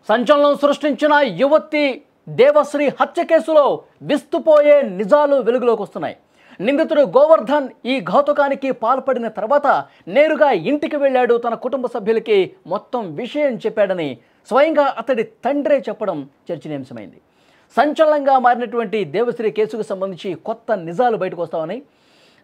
సంచలనం సృష్టించిన యువతి దేవశ్రీ హత్య కేసులో విస్తుపోయే నిజాలు వెలుగులోకి వస్తున్నాయి. నిందితుడు గోవర్ధన్ ఈ ఘాతుకానికి పాల్పడిన తర్వాత నేరుగా ఇంటికి వెళ్ళాడు. తన కుటుంబ సభ్యులకి మొత్తం విషయం చెప్పాడని స్వయంగా అతడి తండ్రే చెప్పడం చర్చనీయాంశమైంది. సంచలనంగా మారినటువంటి దేవశ్రీ కేసుకు సంబంధించి కొత్త నిజాలు బయటకు వస్తామని,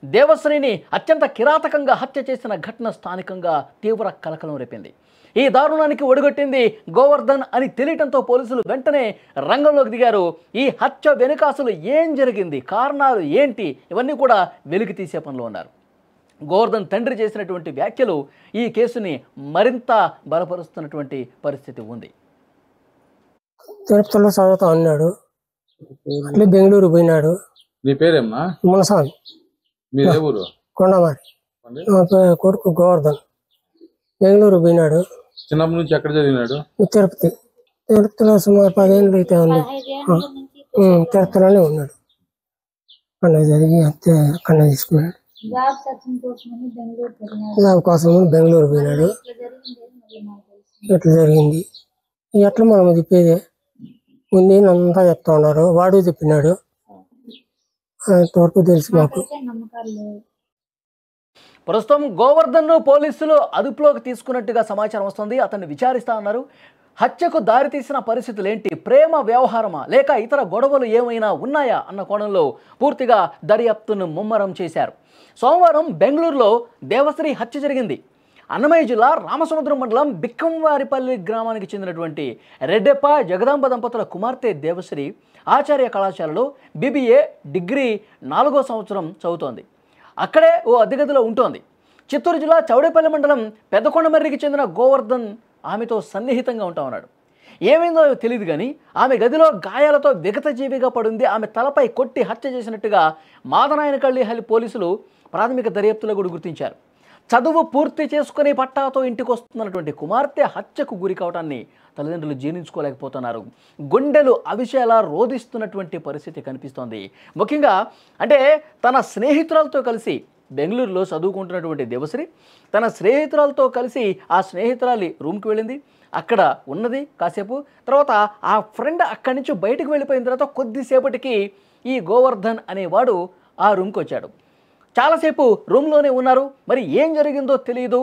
దేవశ్రీని అత్యంత కిరాతకంగా హత్య చేసిన ఘటన స్థానికంగా తీవ్ర కలకలం రేపింది. ఈ దారుణానికి ఒడిగొట్టింది గోవర్ధన్ అని తెలియటంతో పోలీసులు వెంటనే రంగంలోకి దిగారు. ఈ హత్య వెనుక అసలు ఏం జరిగింది, కారణాలు ఏంటి, ఇవన్నీ కూడా వెలికి తీసే పనిలో ఉన్నారు. గోవర్ధన్ తండ్రి చేసినటువంటి వ్యాఖ్యలు ఈ కేసుని మరింత బలపరుస్తున్నటువంటి పరిస్థితి ఉంది. తిరుపతిలో చదువుతా ఉన్నాడు, అట్లే బెంగళూరు పోయినాడు. నీ పేరేమ్మా? మునస్వామి. మీదే ఊరు? కొండమారి. కొడుకు గోవర్ధన్ బెంగళూరు పోయినాడు. చిన్నప్పటి నుంచి ఎక్కడ చదివినాడు? తిరుపతిలో సుమారు 10 ఏళ్ళు అయితే ఉంది. తిరుపతిలోనే ఉన్నాడు. అక్కడ జరిగి అక్కడ తీసుకున్నాడు. జాబ్ కోసం బెంగళూరు పోయినాడు. ఎట్లా జరిగింది ఎట్లా మనం చెప్పేదే ఉంది, అంతా చెప్తా ఉన్నారు. వాడు చెప్పినాడు, అంతవరకు తెలుసు మాకు. ప్రస్తుతం గోవర్ధన్ను పోలీసులు అదుపులోకి తీసుకున్నట్టుగా సమాచారం వస్తుంది. అతన్ని విచారిస్తా ఉన్నారు. హత్యకు దారితీసిన పరిస్థితులు ఏంటి, ప్రేమ వ్యవహారమా లేక ఇతర గొడవలు ఏమైనా ఉన్నాయా అన్న కోణంలో పూర్తిగా దర్యాప్తును ముమ్మరం చేశారు. సోమవారం బెంగళూరులో దేవశ్రీ హత్య జరిగింది. అన్నమయ్య జిల్లా రామసముద్రం మండలం బిక్కంవారిపల్లి గ్రామానికి చెందినటువంటి రెడ్డెప్ప జగదాంబ దంపతుల కుమార్తె దేవశ్రీ ఆచార్య కళాశాలలో BBA డిగ్రీ 4వ సంవత్సరం చదువుతోంది. అక్కడే ఓ అద్దెగదిలో ఉంటోంది. చిత్తూరు జిల్లా చౌడేపల్లి మండలం పెద్దకొండమర్రికి చెందిన గోవర్ధన్ ఆమెతో సన్నిహితంగా ఉంటా ఉన్నాడు. ఏమైందో తెలియదు కానీ ఆమె గదిలో గాయాలతో విగతజీవిగా పడింది. ఆమె తలపై కొట్టి హత్య చేసినట్టుగా మాదనాయనకల్లి పోలీసులు ప్రాథమిక దర్యాప్తులో కూడా గుర్తించారు. చదువు పూర్తి చేసుకుని పట్టాతో ఇంటికి వస్తున్నటువంటి కుమార్తె హత్యకు గురి కావటాన్ని తల్లిదండ్రులు జీర్ణించుకోలేకపోతున్నారు. గుండెలు అవిశేలా రోధిస్తున్నటువంటి పరిస్థితి కనిపిస్తోంది. ముఖ్యంగా అంటే తన స్నేహితురాలతో కలిసి బెంగళూరులో చదువుకుంటున్నటువంటి దేవశ్రీ తన స్నేహితురాలతో కలిసి ఆ స్నేహితురాలి రూమ్కి వెళ్ళింది. అక్కడ ఉన్నది కాసేపు, తర్వాత ఆ ఫ్రెండ్ అక్కడి నుంచి బయటకు వెళ్ళిపోయిన తర్వాత కొద్దిసేపటికి ఈ గోవర్ధన్ అనేవాడు ఆ రూమ్కి వచ్చాడు. చాలాసేపు రూమ్లోనే ఉన్నారు. మరి ఏం జరిగిందో తెలియదు.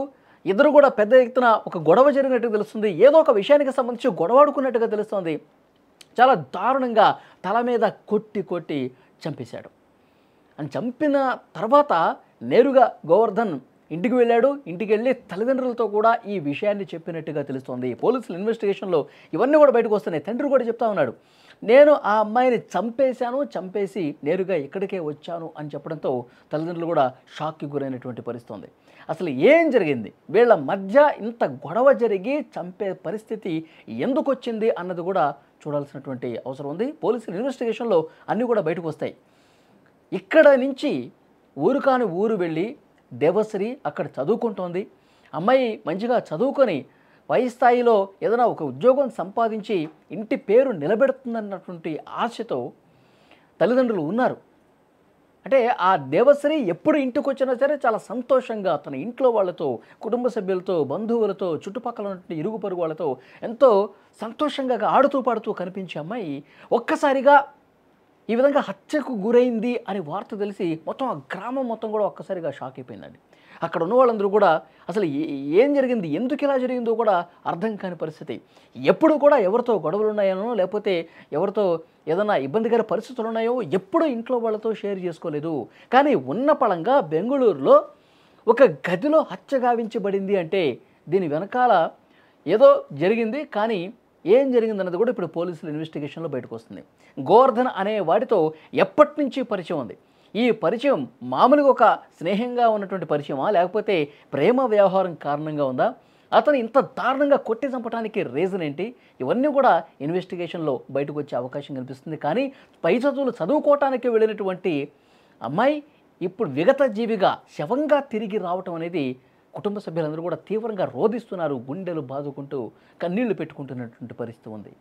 ఇద్దరు కూడా పెద్ద ఎత్తున ఒక గొడవ జరిగినట్టుగా తెలుస్తుంది. ఏదో ఒక విషయానికి సంబంధించి గొడవాడుకున్నట్టుగా తెలుస్తుంది. చాలా దారుణంగా తల మీద కొట్టి చంపేశాడు. అని చంపిన తర్వాత నేరుగా గోవర్ధన్ ఇంటికి వెళ్ళాడు. ఇంటికి వెళ్ళి తల్లిదండ్రులతో కూడా ఈ విషయాన్ని చెప్పినట్టుగా తెలుస్తోంది. పోలీసుల ఇన్వెస్టిగేషన్లో ఇవన్నీ కూడా బయటకు వస్తున్నాయి. తండ్రి కూడా చెప్తా ఉన్నాడు, నేను ఆ అమ్మాయిని చంపేసి నేరుగా ఇక్కడికే వచ్చాను అని చెప్పడంతో తల్లిదండ్రులు కూడా షాక్కి గురైనటువంటి పరిస్థితి ఉంది. అసలు ఏం జరిగింది, వీళ్ళ మధ్య ఇంత గొడవ జరిగి చంపే పరిస్థితి ఎందుకు వచ్చింది అన్నది కూడా చూడాల్సినటువంటి అవసరం ఉంది. పోలీసుల ఇన్వెస్టిగేషన్లో అన్నీ కూడా బయటకు వస్తాయి. ఇక్కడ నుంచి ఊరు కాని ఊరు వెళ్ళి దేవశ్రీ అక్కడ చదువుకుంటోంది. అమ్మాయి మంచిగా చదువుకొని పై స్థాయిలో ఏదైనా ఒక ఉద్యోగం సంపాదించి ఇంటి పేరు నిలబెడుతుందన్నటువంటి ఆశతో తల్లిదండ్రులు ఉన్నారు. అంటే ఆ దేవశ్రీ ఎప్పుడు ఇంటికి వచ్చినా సరే చాలా సంతోషంగా తన ఇంట్లో వాళ్ళతో, కుటుంబ సభ్యులతో, బంధువులతో, చుట్టుపక్కల ఉన్నటువంటి ఇరుగు పొరుగు వాళ్ళతో ఎంతో సంతోషంగా ఆడుతూ పాడుతూ కనిపించే అమ్మాయి ఒక్కసారిగా ఈ విధంగా హత్యకు గురైంది అని వార్త తెలిసి మొత్తం ఆ గ్రామం మొత్తం కూడా ఒక్కసారిగా షాక్ అయిపోయిందండి. అక్కడ ఉన్న వాళ్ళందరూ కూడా అసలు ఏం జరిగింది, ఎందుకు ఇలా జరిగిందో కూడా అర్థం కాని పరిస్థితి. ఎప్పుడు కూడా ఎవరితో గొడవలు ఉన్నాయనో లేకపోతే ఎవరితో ఏదైనా ఇబ్బందికర పరిస్థితులు ఉన్నాయో ఎప్పుడూ ఇంట్లో వాళ్ళతో షేర్ చేసుకోలేదు. కానీ ఉన్న పళంగా బెంగళూరులో ఒక గదిలో హత్య గావించబడింది అంటే దీని వెనకాల ఏదో జరిగింది. కానీ ఏం జరిగిందన్నది కూడా ఇప్పుడు పోలీసుల ఇన్వెస్టిగేషన్లో బయటకు వస్తుంది. గోవర్ధన్ అనే వాడితో ఎప్పటి నుంచి పరిచయం ఉంది, ఈ పరిచయం మామూలుగా ఒక స్నేహంగా ఉన్నటువంటి పరిచయమా లేకపోతే ప్రేమ వ్యవహారం కారణంగా ఉందా, అతను ఇంత దారుణంగా కొట్టి చంపడానికి రీజన్ ఏంటి, ఇవన్నీ కూడా ఇన్వెస్టిగేషన్లో బయటకు వచ్చే అవకాశం కనిపిస్తుంది. కానీ పై చదువులు చదువుకోవటానికి వెళ్ళినటువంటి అమ్మాయి ఇప్పుడు విగత జీవిగా శవంగా తిరిగి రావటం అనేది కుటుంబ సభ్యులందరూ కూడా తీవ్రంగా రోధిస్తున్నారు. గుండెలు బాదుకుంటూ కన్నీళ్లు పెట్టుకుంటున్నటువంటి పరిస్థితి ఉంది.